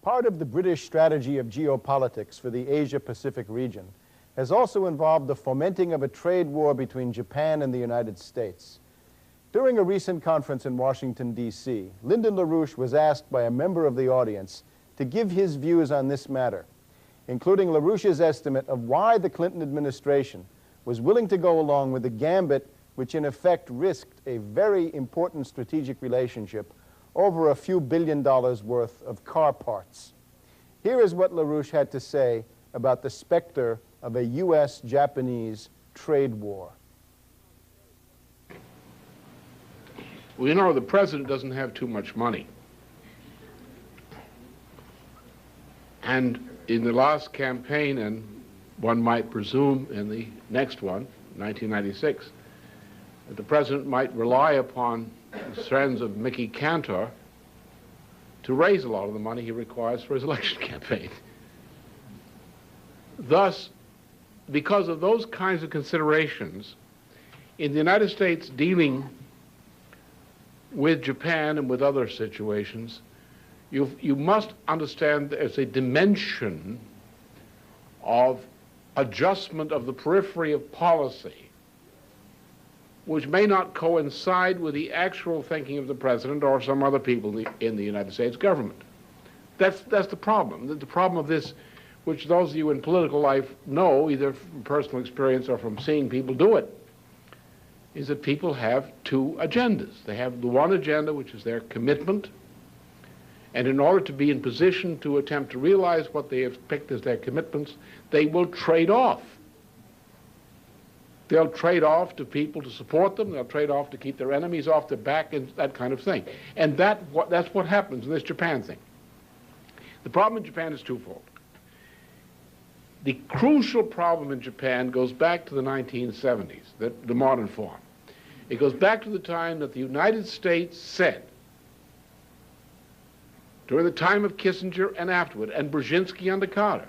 Part of the British strategy of geopolitics for the Asia-Pacific region has also involved the fomenting of a trade war between Japan and the United States. During a recent conference in Washington, D.C., Lyndon Larouche was asked by a member of the audience to give his views on this matter, including Larouche's estimate of why the Clinton administration was willing to go along with a gambit which in effect risked a very important strategic relationship over a few $billion worth of car parts. Here is what Larouche had to say about the specter of a U.S.-Japanese trade war. Well, you know, the president doesn't have too much money. And in the last campaign, and one might presume in the next one, 1996, that the president might rely upon the friends of Mickey Cantor to raise a lot of the money he requires for his election campaign. Thus, because of those kinds of considerations, in the United States dealing with Japan and with other situations, you must understand there's a dimension of adjustment of the periphery of policy which may not coincide with the actual thinking of the president or some other people in the United States government. That's the problem. The problem of this, which those of you in political life know, either from personal experience or from seeing people do it, is that people have two agendas. They have the one agenda, which is their commitment, and in order to be in position to attempt to realize what they have picked as their commitments, they will trade off. They'll trade off to people to support them. They'll trade off to keep their enemies off their back, and that kind of thing. And that's what happens in this Japan thing. The problem in Japan is twofold. The crucial problem in Japan goes back to the 1970s, the modern form. It goes back to the time that the United States said, during the time of Kissinger and afterward, and Brzezinski under Carter,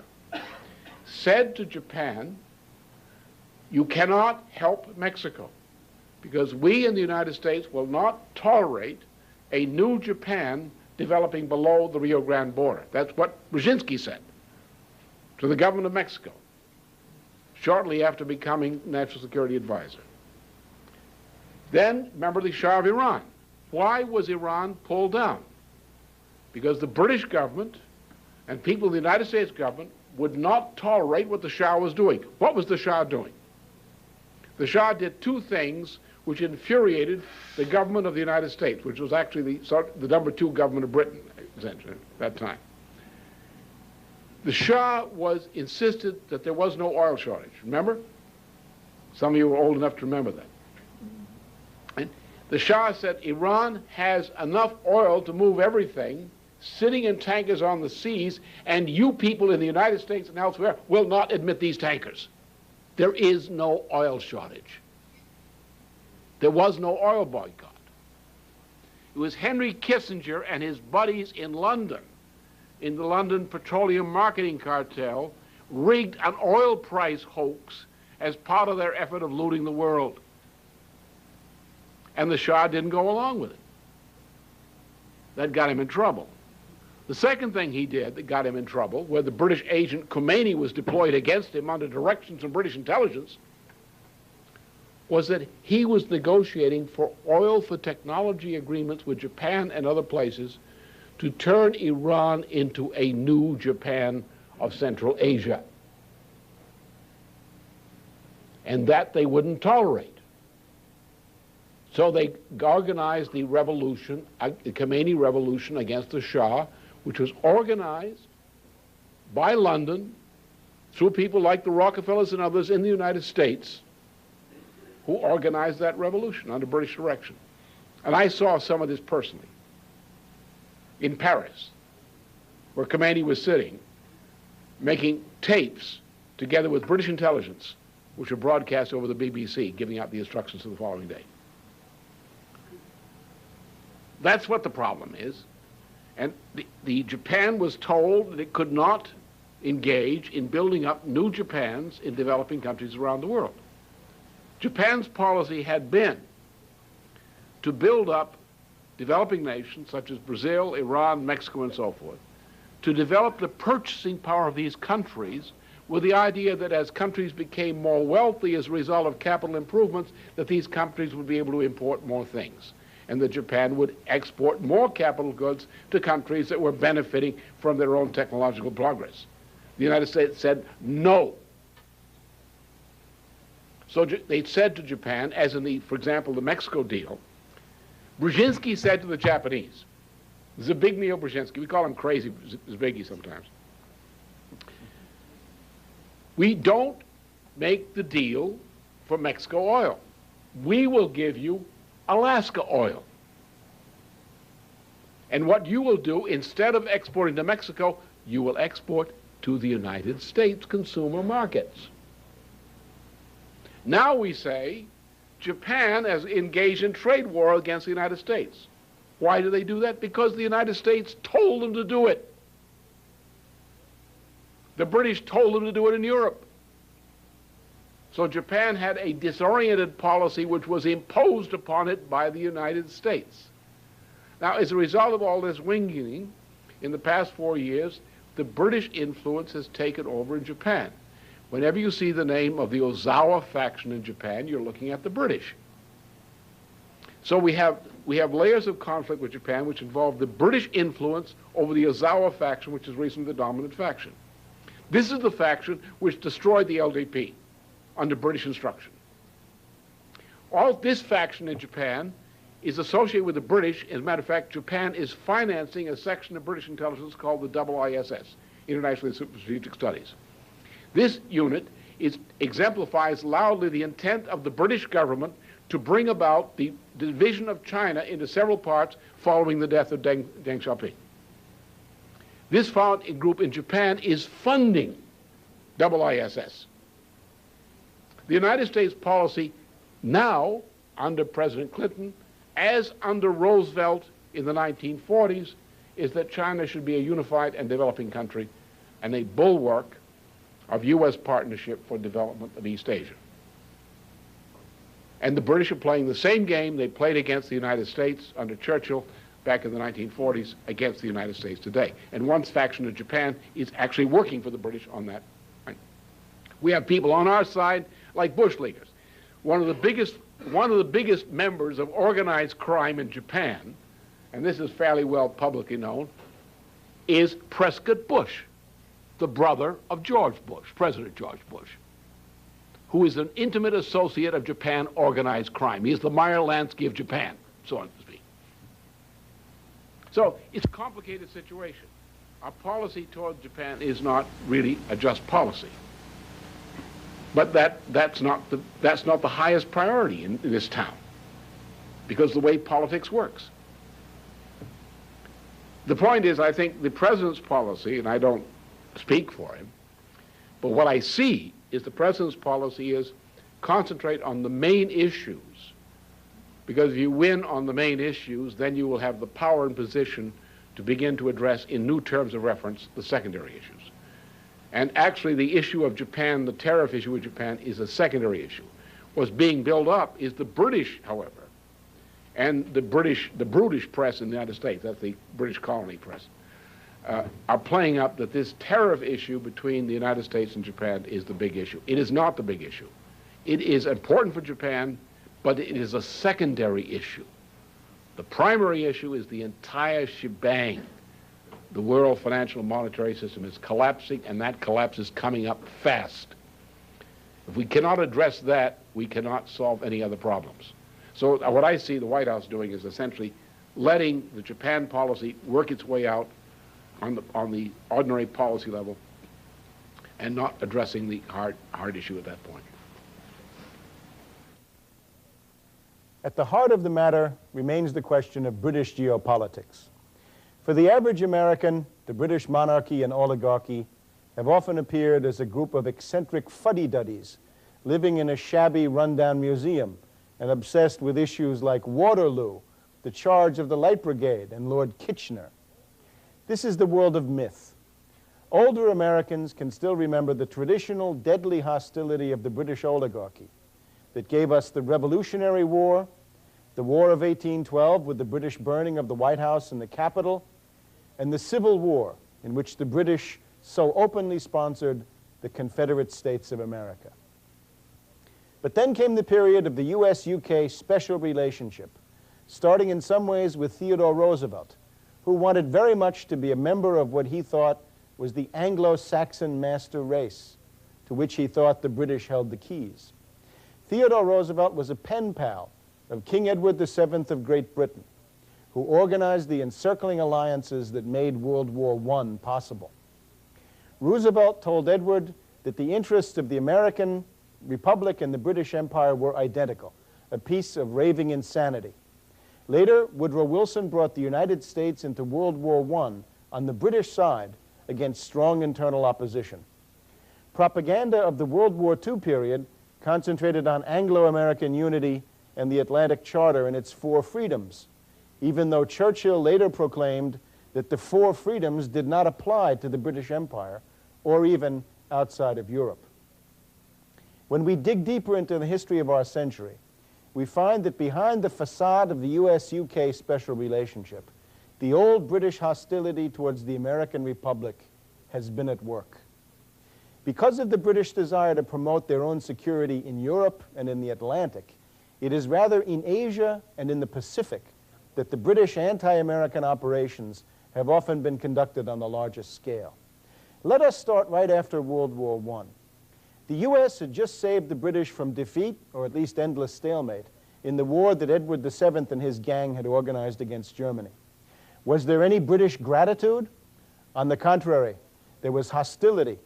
said to Japan, you cannot help Mexico, because we in the United States will not tolerate a new Japan developing below the Rio Grande border. That's what Brzezinski said to the government of Mexico shortly after becoming National Security Advisor. Then, remember the Shah of Iran. Why was Iran pulled down? Because the British government and people in the United States government would not tolerate what the Shah was doing. What was the Shah doing? The Shah did two things which infuriated the government of the United States, which was actually the number two government of Britain, essentially, at that time. The Shah insisted that there was no oil shortage. Remember? Some of you are old enough to remember that. And the Shah said, Iran has enough oil to move everything, sitting in tankers on the seas, and you people in the United States and elsewhere will not admit these tankers. There is no oil shortage. There was no oil boycott. It was Henry Kissinger and his buddies in London, in the London Petroleum Marketing Cartel, rigged an oil price hoax as part of their effort of looting the world. And the Shah didn't go along with it. That got him in trouble. The second thing he did that got him in trouble, where the British agent Khomeini was deployed against him under directions from British intelligence, was that he was negotiating for oil for technology agreements with Japan and other places to turn Iran into a new Japan of Central Asia. And that they wouldn't tolerate. So they organized the revolution, the Khomeini revolution against the Shah, which was organized by London through people like the Rockefellers and others in the United States who organized that revolution under British direction. And I saw some of this personally in Paris, where Khomeini was sitting, making tapes together with British intelligence, which were broadcast over the BBC, giving out the instructions for the following day. That's what the problem is. And the Japan was told that it could not engage in building up new Japans in developing countries around the world. Japan's policy had been to build up developing nations such as Brazil, Iran, Mexico, and so forth, to develop the purchasing power of these countries with the idea that as countries became more wealthy as a result of capital improvements, that these countries would be able to import more things, and that Japan would export more capital goods to countries that were benefiting from their own technological progress. The United States said no. So they said to Japan, as in the, for example, the Mexico deal, Brzezinski said to the Japanese, Zbigniew Brzezinski, we call him crazy Zbigniew sometimes, we don't make the deal for Mexico oil. We will give you Alaska oil. And what you will do, instead of exporting to Mexico, you will export to the United States consumer markets. Now we say Japan has engaged in trade war against the United States. Why do they do that? Because the United States told them to do it. The British told them to do it in Europe. So Japan had a disoriented policy which was imposed upon it by the United States. Now, as a result of all this winging, in the past 4 years, the British influence has taken over in Japan. Whenever you see the name of the Ozawa faction in Japan, you're looking at the British. So we have layers of conflict with Japan which involve the British influence over the Ozawa faction, which is recently the dominant faction. This is the faction which destroyed the LDP under British instruction. All this faction in Japan is associated with the British. As a matter of fact, Japan is financing a section of British intelligence called the ISS, International Institute for Strategic Studies. This unit exemplifies loudly the intent of the British government to bring about the division of China into several parts following the death of Deng Xiaoping. This group in Japan is funding ISS. The United States policy now, under President Clinton, as under Roosevelt in the 1940s, is that China should be a unified and developing country and a bulwark of U.S. partnership for development of East Asia. And the British are playing the same game they played against the United States under Churchill back in the 1940s against the United States today. And one faction of Japan is actually working for the British on that. We have people on our side like Bush leaders. One of the biggest members of organized crime in Japan, and this is fairly well publicly known, is Prescott Bush, the brother of George Bush, President George Bush, who is an intimate associate of Japan organized crime. He is the Meyer Lansky of Japan, so on to speak. So it's a complicated situation. Our policy toward Japan is not really a just policy. But that's not the highest priority in this town, because the way politics works. The point is, I think the president's policy, and I don't speak for him, but what I see is the president's policy is concentrate on the main issues, because if you win on the main issues, then you will have the power and position to begin to address in new terms of reference the secondary issues. And actually the issue of Japan, the tariff issue with Japan, is a secondary issue. What's being built up is the British, however, and the brutish press in the United States, that's the British colony press, are playing up that this tariff issue between the United States and Japan is the big issue. It is not the big issue. It is important for Japan, but it is a secondary issue. The primary issue is the entire shebang. The world financial and monetary system is collapsing, and that collapse is coming up fast. If we cannot address that, we cannot solve any other problems. So what I see the White House doing is essentially letting the Japan policy work its way out on the ordinary policy level and not addressing the hard issue at that point. At the heart of the matter remains the question of British geopolitics. For the average American, the British monarchy and oligarchy have often appeared as a group of eccentric fuddy-duddies living in a shabby, rundown museum and obsessed with issues like Waterloo, the charge of the Light Brigade, and Lord Kitchener. This is the world of myth. Older Americans can still remember the traditional deadly hostility of the British oligarchy that gave us the Revolutionary War, the War of 1812 with the British burning of the White House and the Capitol, and the Civil War in which the British so openly sponsored the Confederate States of America. But then came the period of the US-UK special relationship, starting in some ways with Theodore Roosevelt, who wanted very much to be a member of what he thought was the Anglo-Saxon master race, to which he thought the British held the keys. Theodore Roosevelt was a pen pal of King Edward VII of Great Britain, who organized the encircling alliances that made World War I possible. Roosevelt told Edward that the interests of the American Republic and the British Empire were identical, a piece of raving insanity. Later, Woodrow Wilson brought the United States into World War I on the British side against strong internal opposition. Propaganda of the World War II period concentrated on Anglo-American unity and the Atlantic Charter and its 4 freedoms, even though Churchill later proclaimed that the 4 freedoms did not apply to the British Empire or even outside of Europe. When we dig deeper into the history of our century, we find that behind the facade of the US-UK special relationship, the old British hostility towards the American Republic has been at work. Because of the British desire to promote their own security in Europe and in the Atlantic, it is rather in Asia and in the Pacific that the British anti-American operations have often been conducted on the largest scale. Let us start right after World War I. The US had just saved the British from defeat, or at least endless stalemate, in the war that Edward VII and his gang had organized against Germany. Was there any British gratitude? On the contrary, there was hostility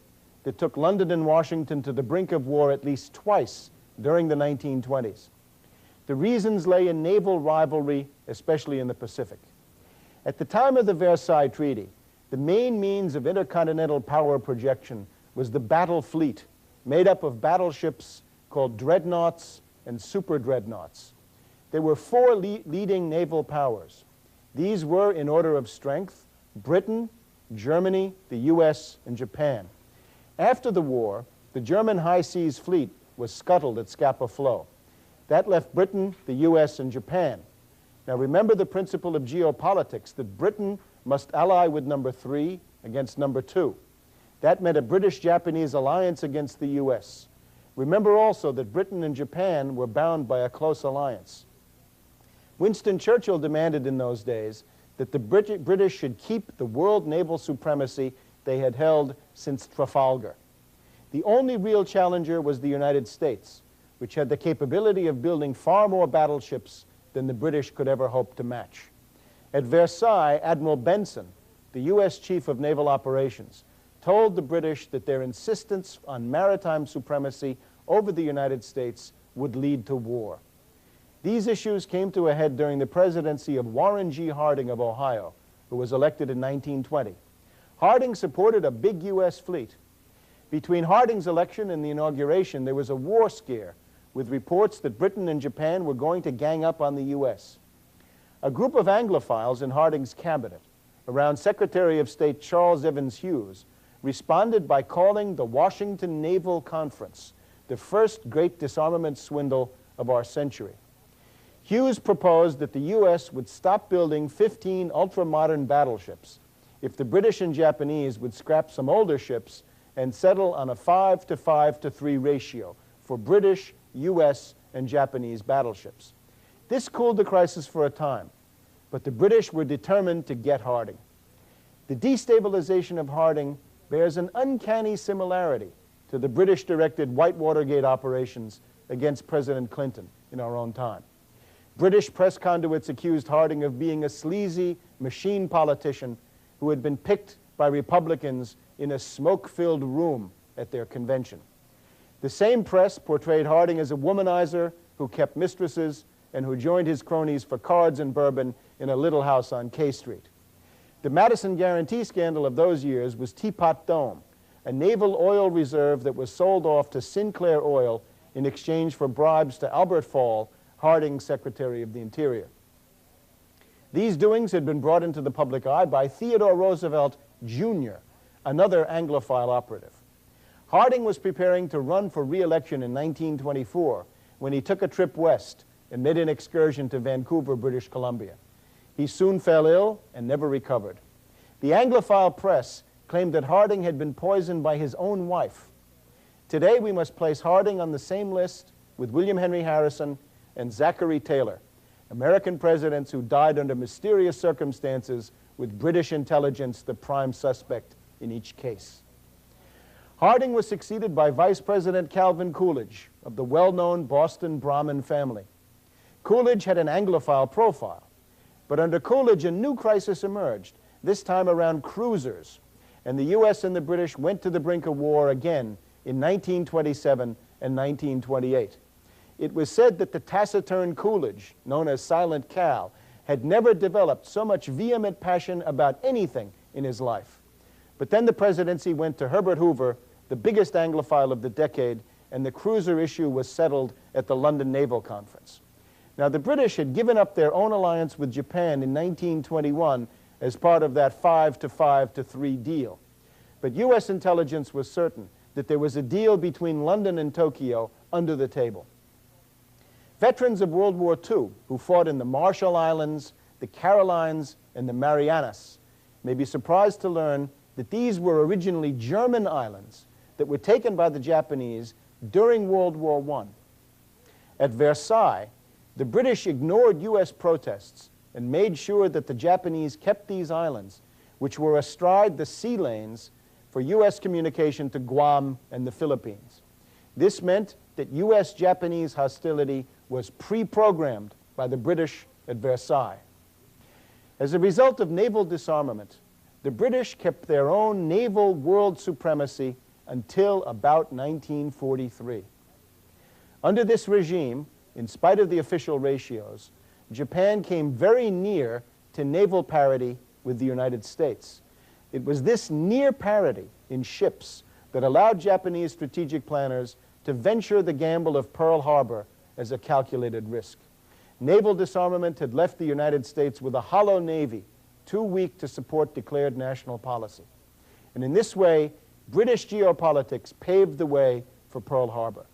that took London and Washington to the brink of war at least twice during the 1920s. The reasons lay in naval rivalry, especially in the Pacific. At the time of the Versailles Treaty, the main means of intercontinental power projection was the battle fleet, made up of battleships called dreadnoughts and super dreadnoughts. There were 4 leading naval powers. These were, in order of strength, Britain, Germany, the US, and Japan. After the war, the German high seas fleet was scuttled at Scapa Flow. That left Britain, the US, and Japan. Now remember the principle of geopolitics, that Britain must ally with number 3 against number 2. That meant a British-Japanese alliance against the US. Remember also that Britain and Japan were bound by a close alliance. Winston Churchill demanded in those days that the British should keep the world naval supremacy they had held since Trafalgar. The only real challenger was the United States, which had the capability of building far more battleships than the British could ever hope to match. At Versailles, Admiral Benson, the US Chief of Naval Operations, told the British that their insistence on maritime supremacy over the United States would lead to war. These issues came to a head during the presidency of Warren G. Harding of Ohio, who was elected in 1920. Harding supported a big US fleet. Between Harding's election and the inauguration, there was a war scare with reports that Britain and Japan were going to gang up on the US. A group of Anglophiles in Harding's cabinet, around Secretary of State Charles Evans Hughes, responded by calling the Washington Naval Conference the first great disarmament swindle of our century. Hughes proposed that the US would stop building 15 ultra-modern battleships if the British and Japanese would scrap some older ships and settle on a 5 to 5 to 3 ratio for British, US, and Japanese battleships. This cooled the crisis for a time, but the British were determined to get Harding. The destabilization of Harding bears an uncanny similarity to the British-directed Whitewater Gate operations against President Clinton in our own time. British press conduits accused Harding of being a sleazy machine politician who had been picked by Republicans in a smoke-filled room at their convention. The same press portrayed Harding as a womanizer who kept mistresses and who joined his cronies for cards and bourbon in a little house on K Street. The Madison Guarantee scandal of those years was Teapot Dome, a naval oil reserve that was sold off to Sinclair Oil in exchange for bribes to Albert Fall, Harding's Secretary of the Interior. These doings had been brought into the public eye by Theodore Roosevelt, Jr., another Anglophile operative. Harding was preparing to run for re-election in 1924 when he took a trip west and made an excursion to Vancouver, British Columbia. He soon fell ill and never recovered. The Anglophile press claimed that Harding had been poisoned by his own wife. Today, we must place Harding on the same list with William Henry Harrison and Zachary Taylor, American presidents who died under mysterious circumstances with British intelligence the prime suspect in each case. Harding was succeeded by Vice President Calvin Coolidge of the well-known Boston Brahmin family. Coolidge had an Anglophile profile, but under Coolidge a new crisis emerged, this time around cruisers, and the U.S. and the British went to the brink of war again in 1927 and 1928. It was said that the taciturn Coolidge, known as Silent Cal, had never developed so much vehement passion about anything in his life. But then the presidency went to Herbert Hoover, the biggest Anglophile of the decade, and the cruiser issue was settled at the London Naval Conference. Now, the British had given up their own alliance with Japan in 1921 as part of that 5-5-3 deal. But U.S. intelligence was certain that there was a deal between London and Tokyo under the table. Veterans of World War II who fought in the Marshall Islands, the Carolines, and the Marianas may be surprised to learn that these were originally German islands that were taken by the Japanese during World War I. At Versailles, the British ignored U.S. protests and made sure that the Japanese kept these islands, which were astride the sea lanes for U.S. communication to Guam and the Philippines. This meant that U.S.-Japanese hostility was pre-programmed by the British at Versailles. As a result of naval disarmament, the British kept their own naval world supremacy until about 1943. Under this regime, in spite of the official ratios, Japan came very near to naval parity with the United States. It was this near parity in ships that allowed Japanese strategic planners to venture the gamble of Pearl Harbor as a calculated risk. Naval disarmament had left the United States with a hollow navy, too weak to support declared national policy. And in this way, British geopolitics paved the way for Pearl Harbor.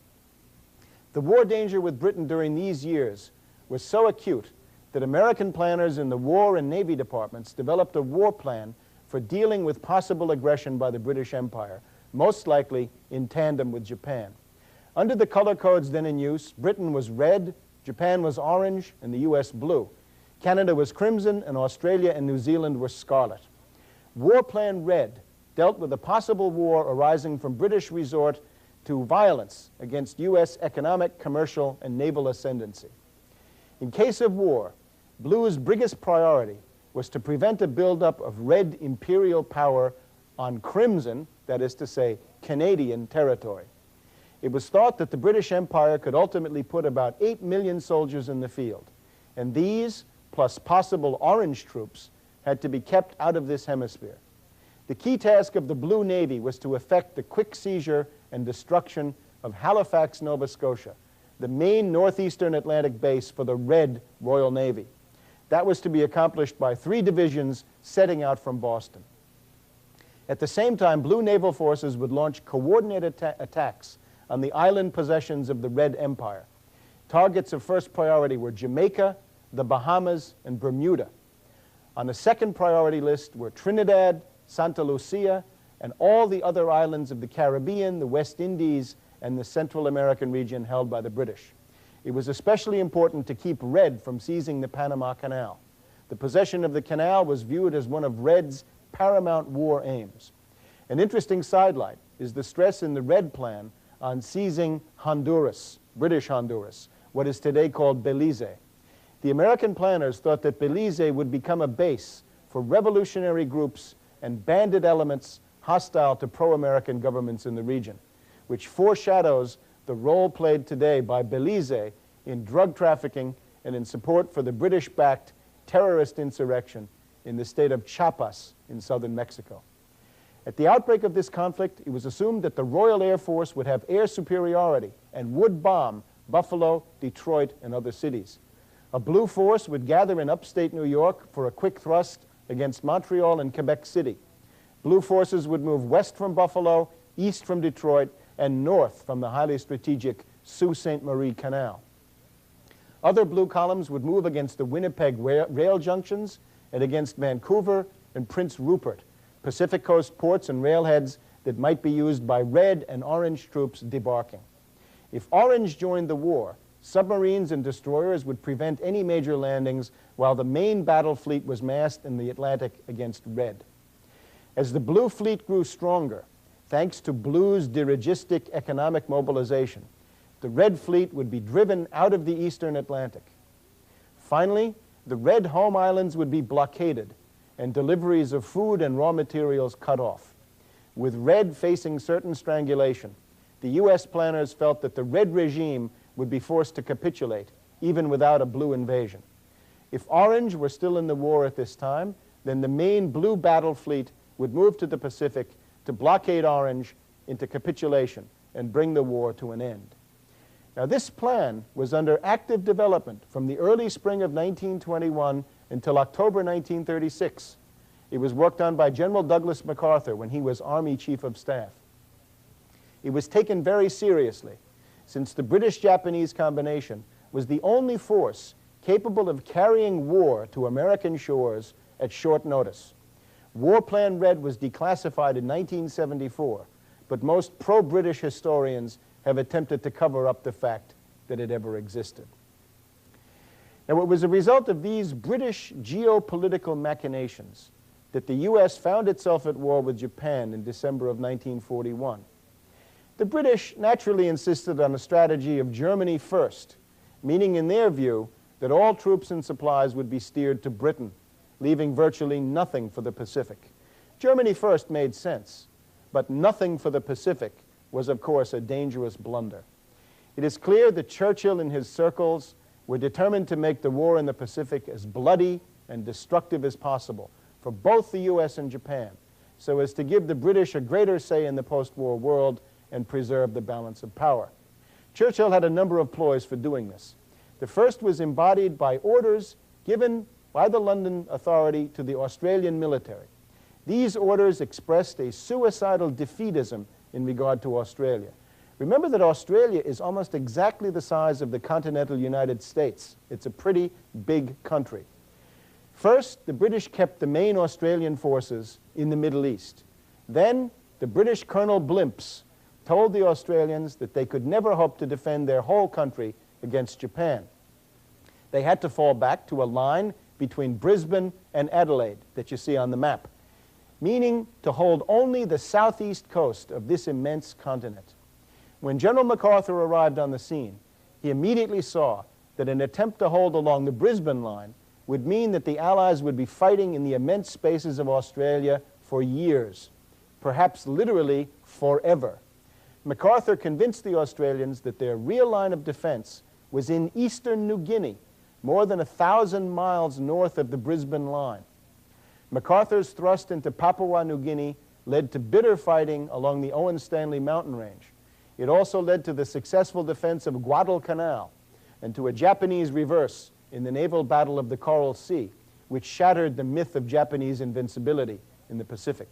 The war danger with Britain during these years was so acute that American planners in the War and Navy departments developed a war plan for dealing with possible aggression by the British Empire, most likely in tandem with Japan. Under the color codes then in use, Britain was red, Japan was orange, and the U.S. blue. Canada was crimson, and Australia and New Zealand were scarlet. War Plan Red dealt with a possible war arising from British resort to violence against U.S. economic, commercial, and naval ascendancy. In case of war, Blue's biggest priority was to prevent a buildup of red imperial power on crimson, that is to say, Canadian territory. It was thought that the British Empire could ultimately put about 8 million soldiers in the field, and these, plus possible orange troops, had to be kept out of this hemisphere. The key task of the Blue Navy was to effect the quick seizure and destruction of Halifax, Nova Scotia, the main northeastern Atlantic base for the Red Royal Navy. That was to be accomplished by 3 divisions setting out from Boston. At the same time, Blue naval forces would launch coordinated attacks on the island possessions of the Red Empire. Targets of first priority were Jamaica, the Bahamas, and Bermuda. On the second priority list were Trinidad, Santa Lucia, and all the other islands of the Caribbean, the West Indies, and the Central American region held by the British. It was especially important to keep Red from seizing the Panama Canal. The possession of the canal was viewed as one of Red's paramount war aims. An interesting sidelight is the stress in the Red Plan on seizing Honduras, British Honduras, what is today called Belize. The American planners thought that Belize would become a base for revolutionary groups and bandit elements hostile to pro-American governments in the region, which foreshadows the role played today by Belize in drug trafficking and in support for the British-backed terrorist insurrection in the state of Chiapas in southern Mexico. At the outbreak of this conflict, it was assumed that the Royal Air Force would have air superiority and would bomb Buffalo, Detroit, and other cities. A Blue force would gather in upstate New York for a quick thrust against Montreal and Quebec City. Blue forces would move west from Buffalo, east from Detroit, and north from the highly strategic Sault Ste. Marie Canal. Other Blue columns would move against the Winnipeg rail junctions and against Vancouver, and Prince Rupert, Pacific Coast ports and railheads that might be used by Red and Orange troops debarking. If Orange joined the war, submarines and destroyers would prevent any major landings while the main battle fleet was massed in the Atlantic against Red. As the Blue Fleet grew stronger, thanks to Blue's dirigistic economic mobilization, the Red Fleet would be driven out of the eastern Atlantic. Finally, the Red home islands would be blockaded and deliveries of food and raw materials cut off. With Red facing certain strangulation, the U.S. planners felt that the Red regime would be forced to capitulate, even without a Blue invasion. If Orange were still in the war at this time, then the main Blue battle fleet would move to the Pacific to blockade Orange into capitulation and bring the war to an end. Now, this plan was under active development from the early spring of 1921 until October 1936. It was worked on by General Douglas MacArthur when he was Army Chief of Staff. It was taken very seriously, since the British-Japanese combination was the only force capable of carrying war to American shores at short notice. War Plan Red was declassified in 1974, but most pro-British historians have attempted to cover up the fact that it ever existed. Now, it was a result of these British geopolitical machinations that the U.S. found itself at war with Japan in December of 1941. The British naturally insisted on a strategy of Germany first, meaning in their view that all troops and supplies would be steered to Britain, leaving virtually nothing for the Pacific. Germany first made sense, but nothing for the Pacific was, of course, a dangerous blunder. It is clear that Churchill and his circles were determined to make the war in the Pacific as bloody and destructive as possible for both the U.S. and Japan, so as to give the British a greater say in the post-war world and preserve the balance of power. Churchill had a number of ploys for doing this. The first was embodied by orders given by the London Authority to the Australian military. These orders expressed a suicidal defeatism in regard to Australia. Remember that Australia is almost exactly the size of the continental United States. It's a pretty big country. First, the British kept the main Australian forces in the Middle East. Then, the British Colonel Blimps told the Australians that they could never hope to defend their whole country against Japan. They had to fall back to a line between Brisbane and Adelaide that you see on the map, meaning to hold only the southeast coast of this immense continent. When General MacArthur arrived on the scene, he immediately saw that an attempt to hold along the Brisbane line would mean that the Allies would be fighting in the immense spaces of Australia for years, perhaps literally forever. MacArthur convinced the Australians that their real line of defense was in eastern New Guinea, more than 1,000 miles north of the Brisbane line. MacArthur's thrust into Papua New Guinea led to bitter fighting along the Owen Stanley mountain range. It also led to the successful defense of Guadalcanal and to a Japanese reverse in the naval battle of the Coral Sea, which shattered the myth of Japanese invincibility in the Pacific.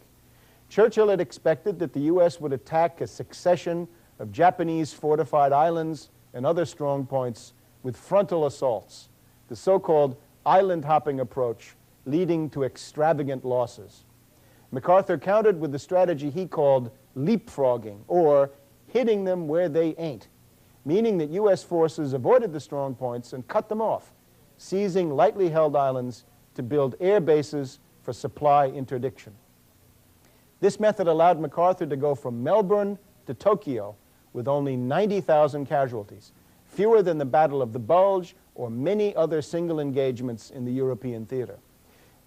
Churchill had expected that the U.S. would attack a succession of Japanese fortified islands and other strong points with frontal assaults, the so-called island-hopping approach leading to extravagant losses. MacArthur countered with the strategy he called leapfrogging, or hitting them where they ain't, meaning that U.S. forces avoided the strong points and cut them off, seizing lightly held islands to build air bases for supply interdiction. This method allowed MacArthur to go from Melbourne to Tokyo with only 90,000 casualties, fewer than the Battle of the Bulge or many other single engagements in the European theater.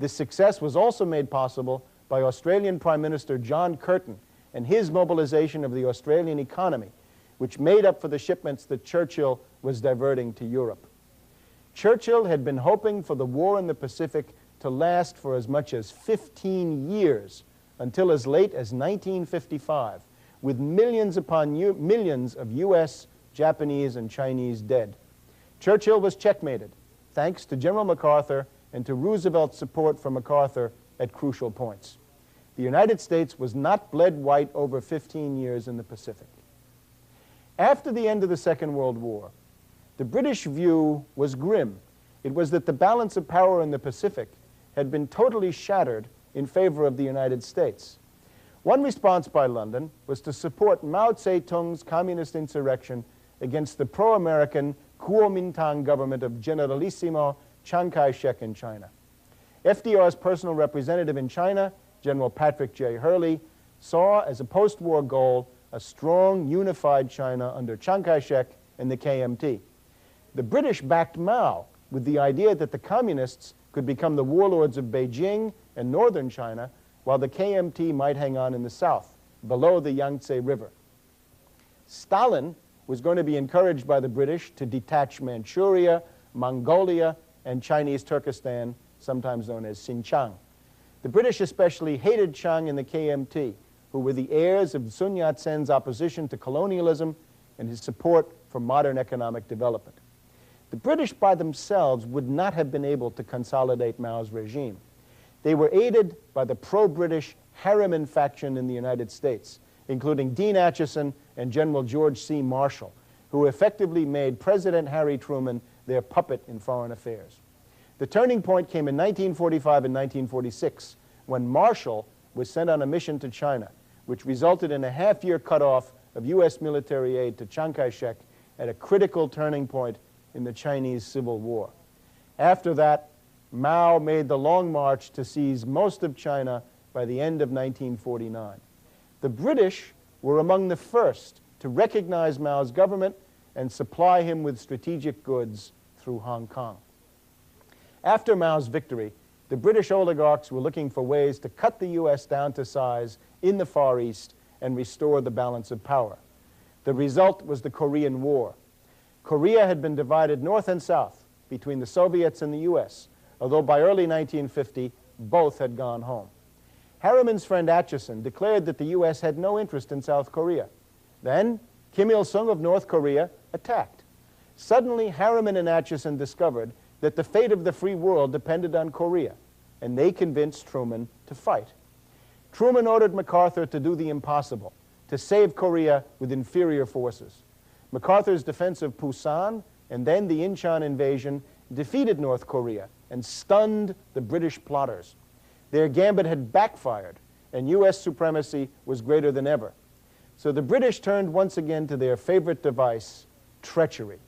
This success was also made possible by Australian Prime Minister John Curtin and his mobilization of the Australian economy, which made up for the shipments that Churchill was diverting to Europe. Churchill had been hoping for the war in the Pacific to last for as much as 15 years, until as late as 1955, with millions upon millions of U.S., Japanese, and Chinese dead. Churchill was checkmated, thanks to General MacArthur and to Roosevelt's support for MacArthur at crucial points. The United States was not bled white over 15 years in the Pacific. After the end of the Second World War, the British view was grim. It was that the balance of power in the Pacific had been totally shattered in favor of the United States. One response by London was to support Mao Zedong's communist insurrection against the pro-American Kuomintang government of Generalissimo Chiang Kai-shek in China. FDR's personal representative in China, General Patrick J. Hurley, saw as a post-war goal a strong, unified China under Chiang Kai-shek and the KMT. The British backed Mao with the idea that the communists could become the warlords of Beijing and northern China, while the KMT might hang on in the south, below the Yangtze River. Stalin was going to be encouraged by the British to detach Manchuria, Mongolia, and Chinese Turkestan, sometimes known as Xinjiang. The British especially hated Chiang and the KMT, who were the heirs of Sun Yat-sen's opposition to colonialism and his support for modern economic development. The British by themselves would not have been able to consolidate Mao's regime. They were aided by the pro-British Harriman faction in the United States, including Dean Acheson and General George C. Marshall, who effectively made President Harry Truman their puppet in foreign affairs. The turning point came in 1945 and 1946, when Marshall was sent on a mission to China, which resulted in a half-year cutoff of U.S. military aid to Chiang Kai-shek at a critical turning point in the Chinese Civil War. After that, Mao made the long march to seize most of China by the end of 1949. The British were among the first to recognize Mao's government and supply him with strategic goods through Hong Kong. After Mao's victory, the British oligarchs were looking for ways to cut the U.S. down to size in the Far East and restore the balance of power. The result was the Korean War. Korea had been divided north and south between the Soviets and the U.S., although by early 1950, both had gone home. Harriman's friend Acheson declared that the U.S. had no interest in South Korea. Then, Kim Il-sung of North Korea attacked. Suddenly, Harriman and Acheson discovered that the fate of the free world depended on Korea, and they convinced Truman to fight. Truman ordered MacArthur to do the impossible, to save Korea with inferior forces. MacArthur's defense of Pusan and then the Incheon invasion defeated North Korea and stunned the British plotters. Their gambit had backfired, and U.S. supremacy was greater than ever. So the British turned once again to their favorite device, treachery.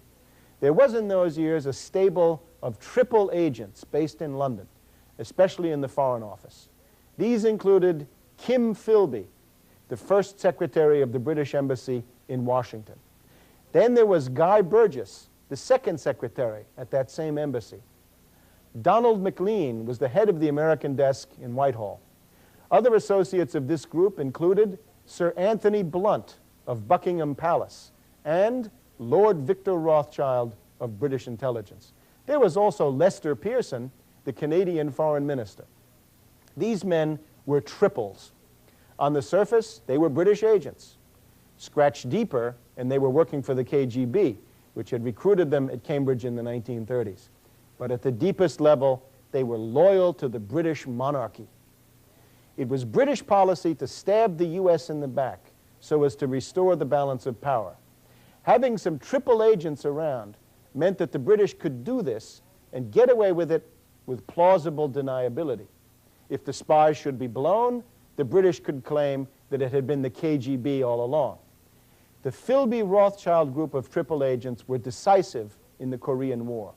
There was in those years a stable of triple agents based in London, especially in the Foreign Office. These included Kim Philby, the first secretary of the British Embassy in Washington. Then there was Guy Burgess, the second secretary at that same embassy. Donald MacLean was the head of the American desk in Whitehall. Other associates of this group included Sir Anthony Blunt of Buckingham Palace and Lord Victor Rothschild of British intelligence. There was also Lester Pearson, the Canadian foreign minister. These men were triples. On the surface, they were British agents. Scratch deeper, and they were working for the KGB, which had recruited them at Cambridge in the 1930s. But at the deepest level, they were loyal to the British monarchy. It was British policy to stab the U.S. in the back so as to restore the balance of power. Having some triple agents around meant that the British could do this and get away with it with plausible deniability. If the spies should be blown, the British could claim that it had been the KGB all along. The Philby-Rothschild group of triple agents were decisive in the Korean War.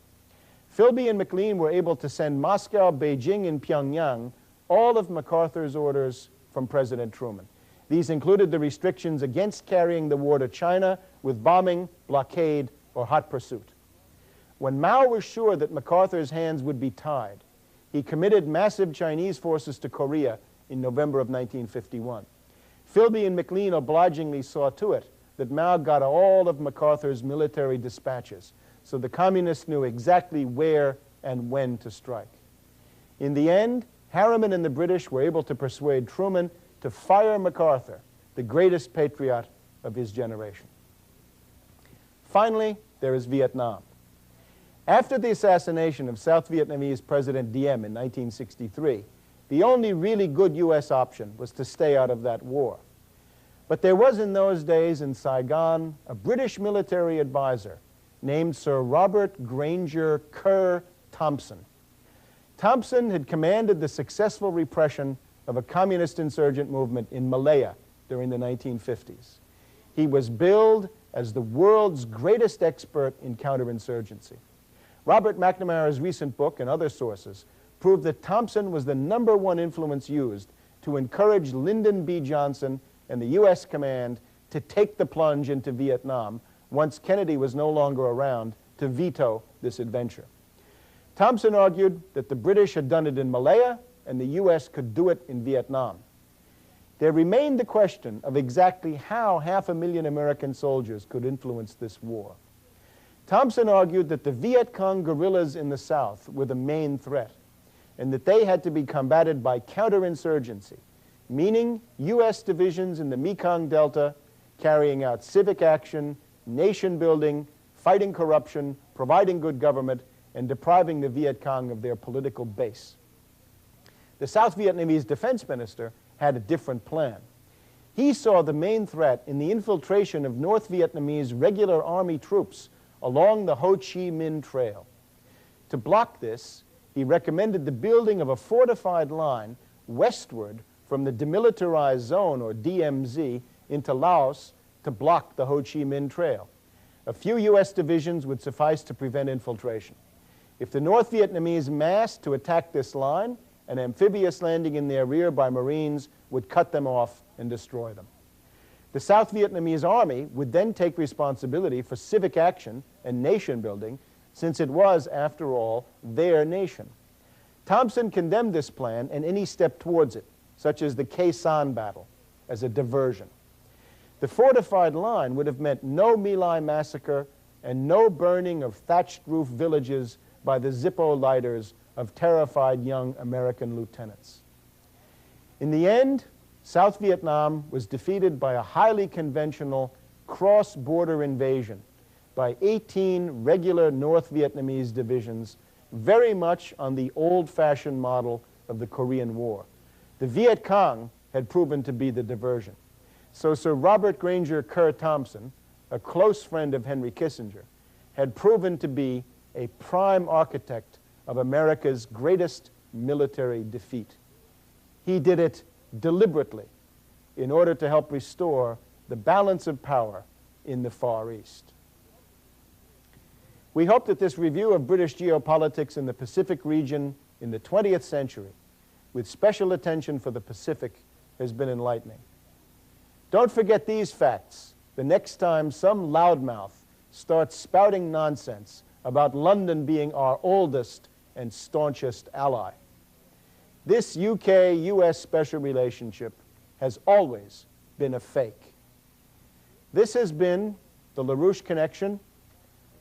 Philby and MacLean were able to send Moscow, Beijing, and Pyongyang all of MacArthur's orders from President Truman. These included the restrictions against carrying the war to China with bombing, blockade, or hot pursuit. When Mao was sure that MacArthur's hands would be tied, he committed massive Chinese forces to Korea in November of 1951. Philby and MacLean obligingly saw to it that Mao got all of MacArthur's military dispatches, so the communists knew exactly where and when to strike. In the end, Harriman and the British were able to persuade Truman to fire MacArthur, the greatest patriot of his generation. Finally, there is Vietnam. After the assassination of South Vietnamese President Diem in 1963, the only really good U.S. option was to stay out of that war. But there was in those days in Saigon a British military advisor named Sir Robert Granger Kerr Thompson. Thompson had commanded the successful repression of a communist insurgent movement in Malaya during the 1950s. He was billed as the world's greatest expert in counterinsurgency. Robert McNamara's recent book and other sources prove that Thompson was the #1 influence used to encourage Lyndon B. Johnson and the U.S. command to take the plunge into Vietnam once Kennedy was no longer around to veto this adventure. Thompson argued that the British had done it in Malaya and the U.S. could do it in Vietnam. There remained the question of exactly how 500,000 American soldiers could influence this war. Thompson argued that the Viet Cong guerrillas in the South were the main threat, and that they had to be combated by counterinsurgency, meaning U.S. divisions in the Mekong Delta carrying out civic action, nation building, fighting corruption, providing good government, and depriving the Viet Cong of their political base. The South Vietnamese defense minister had a different plan. He saw the main threat in the infiltration of North Vietnamese regular army troops along the Ho Chi Minh Trail. To block this, he recommended the building of a fortified line westward from the Demilitarized Zone, or DMZ, into Laos to block the Ho Chi Minh Trail. A few U.S. divisions would suffice to prevent infiltration. If the North Vietnamese massed to attack this line, an amphibious landing in their rear by Marines would cut them off and destroy them. The South Vietnamese army would then take responsibility for civic action and nation building, since it was, after all, their nation. Thompson condemned this plan and any step towards it, such as the Khe Sanh battle, as a diversion. The fortified line would have meant no My Lai massacre and no burning of thatched roof villages by the Zippo lighters of terrified young American lieutenants. In the end, South Vietnam was defeated by a highly conventional cross-border invasion by 18 regular North Vietnamese divisions, very much on the old-fashioned model of the Korean War. The Viet Cong had proven to be the diversion. So Sir Robert Granger Kerr Thompson, a close friend of Henry Kissinger, had proven to be a prime architect of America's greatest military defeat. He did it deliberately in order to help restore the balance of power in the Far East. We hope that this review of British geopolitics in the Pacific region in the 20th century, with special attention for the Pacific, has been enlightening. Don't forget these facts the next time some loudmouth starts spouting nonsense about London being our oldest and staunchest ally. This UK-US special relationship has always been a fake. This has been the Larouche Connection.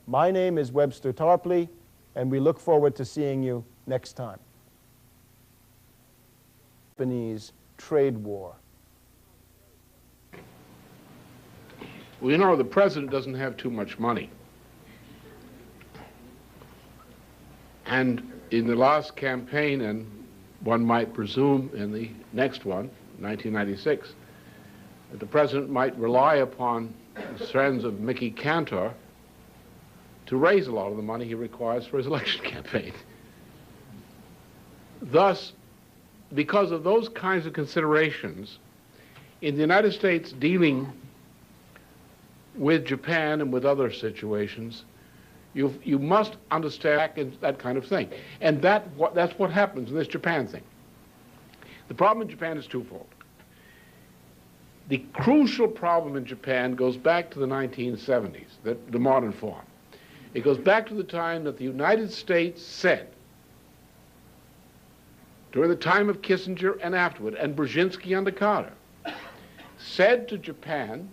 My name is Webster Tarpley, and we look forward to seeing you next time. Japanese trade war. Well, you know, the president doesn't have too much money. And in the last campaign, and one might presume in the next one, 1996, that the president might rely upon the friends of Mickey Cantor to raise a lot of the money he requires for his election campaign. Thus, because of those kinds of considerations, in the United States dealing with Japan and with other situations, you must understand that kind of thing. And that's what happens in this Japan thing. The problem in Japan is twofold. The crucial problem in Japan goes back to the 1970s, the modern form. It goes back to the time that the United States said, during the time of Kissinger and afterward, and Brzezinski under Carter, said to Japan,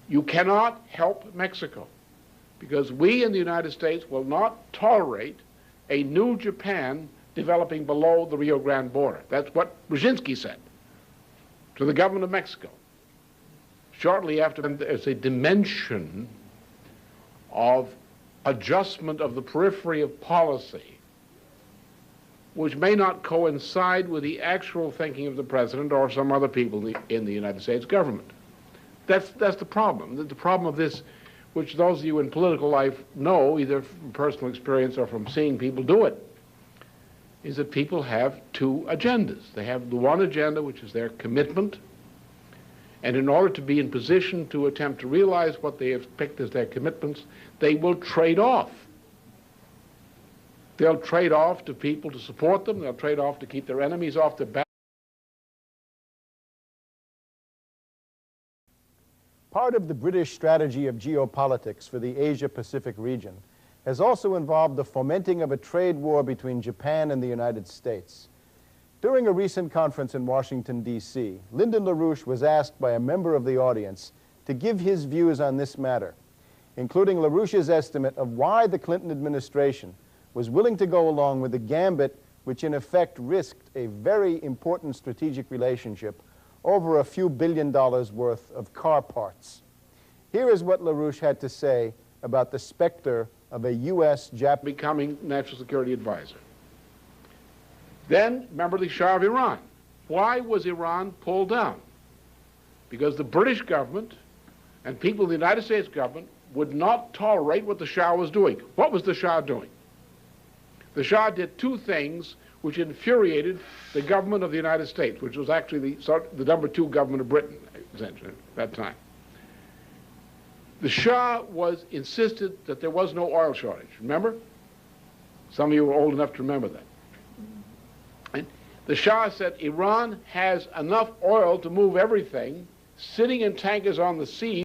you cannot help Mexico, because we in the United States will not tolerate a new Japan developing below the Rio Grande border. That's what Brzezinski said to the government of Mexico. Shortly after, there's a dimension of adjustment of the periphery of policy which may not coincide with the actual thinking of the president or some other people in the United States government. That's the problem. The problem of this, which those of you in political life know, either from personal experience or from seeing people do it. is that people have two agendas. They have the one agenda, which is their commitment, and in order to be in position to attempt to realize what they have picked as their commitments, they will trade off. They'll trade off to people to support them. They'll trade off to keep their enemies off their back. Part of the British strategy of geopolitics for the Asia-Pacific region has also involved the fomenting of a trade war between Japan and the United States. During a recent conference in Washington, D.C., Lyndon Larouche was asked by a member of the audience to give his views on this matter, including Larouche's estimate of why the Clinton administration was willing to go along with a gambit which in effect risked a very important strategic relationship over a few $billion worth of car parts. Here is what Larouche had to say about the specter of a U.S.-Japan becoming national security advisor. Then, remember the Shah of Iran. Why was Iran pulled down? Because the British government and people of the United States government would not tolerate what the Shah was doing. What was the Shah doing? The Shah did two things which infuriated the government of the United States, which was actually the number two government of Britain, essentially, at that time. The Shah insisted that there was no oil shortage. Remember? Some of you were old enough to remember that. And the Shah said Iran has enough oil to move everything, sitting in tankers on the sea.